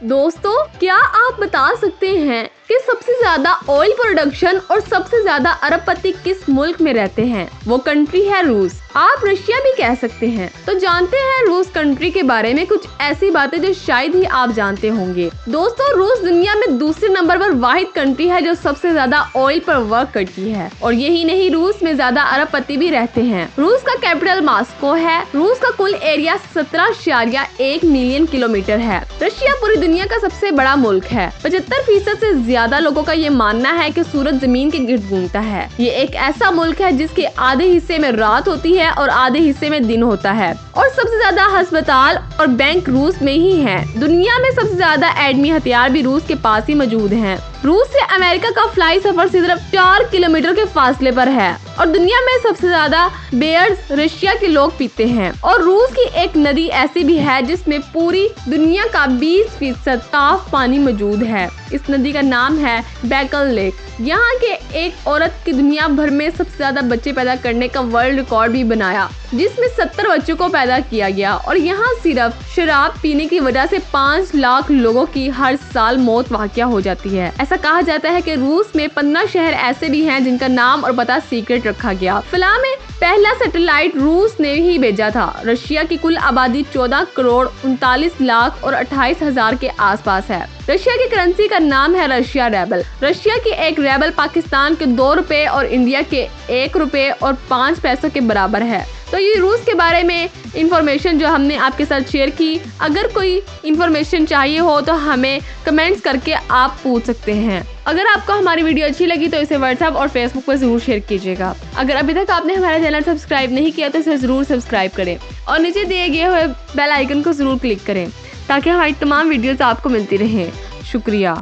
दोस्तों, क्या आप बता सकते हैं कि सबसे ज्यादा ऑयल प्रोडक्शन और सबसे ज्यादा अरबपति किस मुल्क में रहते हैं? वो कंट्री है रूस। आप रशिया भी कह सकते हैं। तो जानते हैं रूस कंट्री के बारे में कुछ ऐसी बातें जो शायद ही आप जानते होंगे। दोस्तों, रूस दुनिया में दूसरे नंबर पर वाहिद कंट्री है जो सबसे ज्यादा ऑयल पर वर्क करती है। और यही नहीं, रूस में ज्यादा अरबपति भी रहते हैं। रूस का कैपिटल मॉस्को है। रूस का कुल एरिया 17.1 मिलियन किलोमीटर है। रशिया पूरी दुनिया का सबसे बड़ा मुल्क है। 75% से ज्यादा लोगों का ये मानना है कि सूरज जमीन के गिर्द घूमता है। ये एक ऐसा मुल्क है जिसके आधे हिस्से में रात होती है और आधे हिस्से में दिन होता है। और सबसे ज्यादा अस्पताल और बैंक रूस में ही है। दुनिया में सबसे ज्यादा एटमी हथियार भी रूस के पास ही मौजूद हैं। रूस से अमेरिका का फ्लाई सफर सिर्फ 4 किलोमीटर के फासले पर है। और दुनिया में सबसे ज्यादा बियर्स रशिया के लोग पीते हैं। और रूस की एक नदी ऐसी भी है जिसमें पूरी दुनिया का 20% साफ पानी मौजूद है। इस नदी का नाम है बैकल लेक। यहाँ के एक औरत की दुनिया भर में सबसे ज्यादा बच्चे पैदा करने का वर्ल्ड रिकॉर्ड भी बनाया, जिसमें 70 बच्चों को पैदा किया गया। और यहाँ सिर्फ शराब पीने की वजह से 5 लाख लोगों की हर साल मौत वाक़या हो जाती है। ऐसा कहा जाता है कि रूस में 15 शहर ऐसे भी हैं जिनका नाम और पता सीक्रेट रखा गया। फिलहाल में पहला सैटेलाइट रूस ने ही भेजा था। रशिया की कुल आबादी 14 करोड़ 39 लाख और 28 हजार के आसपास है। रशिया की करेंसी का नाम है रशिया रेबल। रशिया की एक रेबल पाकिस्तान के 2 रुपए और इंडिया के 1 रुपए और 5 पैसों के बराबर है। तो ये रूस के बारे में इंफॉर्मेशन जो हमने आपके साथ शेयर की। अगर कोई इंफॉर्मेशन चाहिए हो तो हमें कमेंट्स करके आप पूछ सकते हैं। अगर आपको हमारी वीडियो अच्छी लगी तो इसे व्हाट्सएप और फेसबुक पर जरूर शेयर कीजिएगा। अगर अभी तक आपने हमारा चैनल सब्सक्राइब नहीं किया तो इसे जरूर सब्सक्राइब करें और नीचे दिए गए हुए बेल आइकन को जरूर क्लिक करें ताकि हमारी तमाम वीडियोस आपको मिलती रहें। शुक्रिया।